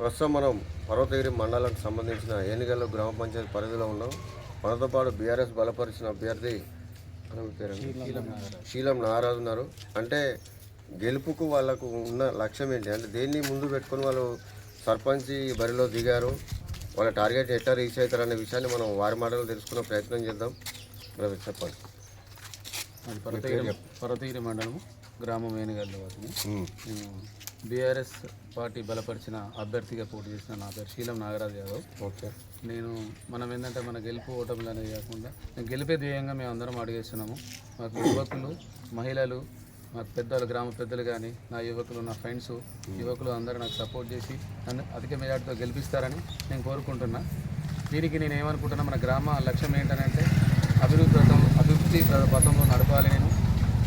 ప్రస్తుతం మనం పర్వతగిరి మండలానికి సంబంధించిన ఏనుగల్లు గ్రామ పంచాయతీ పరిధిలో ఉన్నాం. మనతో పాటు బీఆర్ఎస్ బలపరిచిన అభ్యర్థి శీలం నాగరాజు ఉన్నారు. అంటే గెలుపుకు వాళ్ళకు ఉన్న లక్ష్యం ఏంటి, అంటే దేన్ని ముందు పెట్టుకొని వాళ్ళు సర్పంచ్ బరిలో దిగారు, వాళ్ళ టార్గెట్ ఎట్లా రీచ్ అవుతారనే విషయాన్ని మనం వారి మాటలు తెలుసుకునే ప్రయత్నం చేద్దాం. చెప్పండి. పర్వతగిరి మండలం గ్రామం ఏనుగల్లు వాటిని బీఆర్ఎస్ పార్టీ బలపరిచిన అభ్యర్థిగా పోటీ చేసిన నా పేరు శీలం నాగరాజు యాదవ్. ఓకే. మనం ఏంటంటే మన గెలుపు ఓటములు అనేది కాకుండా గెలిపే ధ్యేయంగా మేము అందరం అడిగేస్తున్నాము. మాకు యువకులు, మహిళలు, మాకు పెద్దలు, గ్రామ పెద్దలు కానీ, నా యువకులు, నా ఫ్రెండ్స్ యువకులు అందరూ నాకు సపోర్ట్ చేసి నన్ను అధిక మెజార్టీతో గెలిపిస్తారని నేను కోరుకుంటున్నా. దీనికి నేను ఏమనుకుంటున్నా, మన గ్రామ లక్ష్యం ఏంటంటే అభివృద్ధి పథంలో నడపాలి.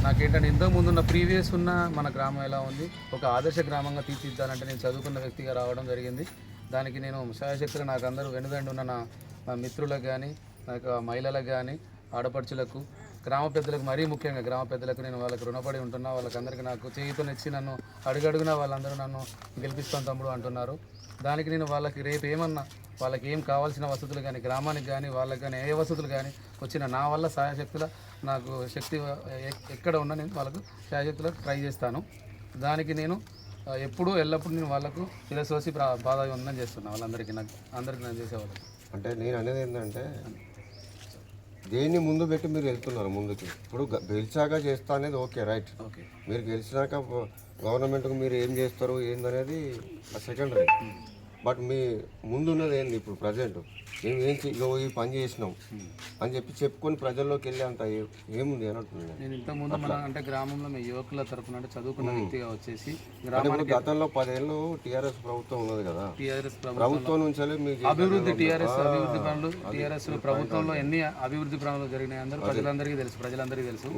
నాకేంటంటే ఇంతకుముందు ఉన్న ప్రీవియస్ ఉన్న మన గ్రామం ఎలా ఉంది, ఒక ఆదర్శ గ్రామంగా తీర్చిదిద్దాలంటే నేను చదువుకున్న వ్యక్తిగా రావడం జరిగింది. దానికి నేను శాయశక్తిగా నాకు అందరూ వెనుదండి ఉన్న నా మిత్రులకు కానీ, నాకు మహిళలకు కానీ, ఆడపడుచులకు, గ్రామ పెద్దలకు, మరీ ముఖ్యంగా గ్రామ పెద్దలకు నేను వాళ్ళకి రుణపడి ఉంటున్నా. వాళ్ళకందరికీ నాకు చేయుతనిచ్చి నన్ను అడుగడుగునా వాళ్ళందరూ నన్ను గెలిపిస్తాను తమ్ముడు అంటున్నారు. దానికి నేను వాళ్ళకి రేపు ఏమన్నా వాళ్ళకి ఏం కావాల్సిన వసతులు కానీ, గ్రామానికి కానీ, వాళ్ళకి కానీ ఏ వసతులు కానీ వచ్చిన నా వల్ల సాయశక్తుల నాకు శక్తి ఎక్కడ ఉన్నా నేను వాళ్ళకు సాయశక్తులు ట్రై చేస్తాను. దానికి నేను ఎప్పుడూ ఎల్లప్పుడూ నేను వాళ్ళకు శిరసోసి బాధ ఉందని చేస్తున్నాను. వాళ్ళందరికీ అందరికీ నేను చేసేవాళ్ళకి. అంటే నేను అనేది ఏంటంటే దేన్ని ముందు పెట్టి మీరు వెళ్తున్నారు ముందుకి. ఇప్పుడు గెలిచాక చేస్తా అనేది ఓకే, రైట్. ఓకే, మీరు గెలిచినాక గవర్నమెంట్కు మీరు ఏం చేస్తారు ఏందనేది సెకండరీ. బట్ మీ ముందున్నది ఏంది ఇప్పుడు ప్రజెంట్ మేము ఈ పని చేసినాం అని చెప్పుకొని ప్రజల్లోకి వెళ్ళే అంత ఏముంది అని అంటున్నాను నేను. ఇంతకుముందు మన అంటే గ్రామంలో మీ యువకుల తరఫున అంటే చదువుకున్న వ్యక్తిగా వచ్చేసి గతంలో 10 ఏళ్ళు టీఆర్ఎస్ ప్రభుత్వం ఉన్నది కదా, టీఆర్ఎస్ ప్రభుత్వం నుంచి అభివృద్ధి అభివృద్ధి పనులు టీఆర్ఎస్ ప్రభుత్వంలో ఎన్ని అభివృద్ధి పనులు జరిగినాయి ప్రజలందరికీ తెలుసు.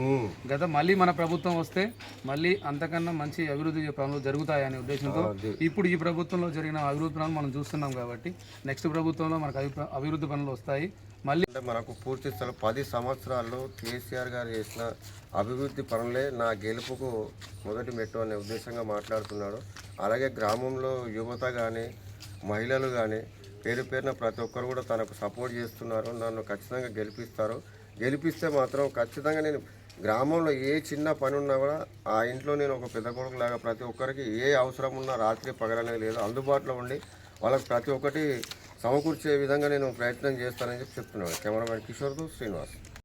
గత మళ్ళీ మన ప్రభుత్వం వస్తే మళ్ళీ అంతకన్నా మంచి అభివృద్ధి పనులు జరుగుతాయనే ఉద్దేశంతో ఇప్పుడు ఈ ప్రభుత్వంలో జరిగిన అభివృద్ధి పనులు మనం చూస్తున్నాం. కాబట్టి నెక్స్ట్ ప్రభుత్వంలో మనకు అభివృద్ధి పనులు వస్తాయి. మళ్ళీ అంటే మనకు పూర్తి స్థలం 10 సంవత్సరాల్లో కేసీఆర్ గారు చేసిన అభివృద్ధి పనులే నా గెలుపుకు మొదటి మెట్టు అనే ఉద్దేశంగా మాట్లాడుతున్నాడు. అలాగే గ్రామంలో యువత కానీ, మహిళలు కానీ పేరున ప్రతి ఒక్కరు కూడా తనకు సపోర్ట్ చేస్తున్నారు. నన్ను ఖచ్చితంగా గెలిపిస్తే మాత్రం ఖచ్చితంగా నేను గ్రామంలో ఏ చిన్న పని ఉన్నా కూడా ఆ ఇంట్లో నేను ఒక పెద్ద కొడుకులాగా ప్రతి ఒక్కరికి ఏ అవసరం ఉన్నా రాత్రి పగలనేది లేదు, అందుబాటులో ఉండి వాళ్ళకి ప్రతి ఒక్కటి సమకూర్చే విధంగా నేను ప్రయత్నం చేస్తానని చెప్తున్నాను. కెమెరామెన్ కిషోర్తో శ్రీనివాస్.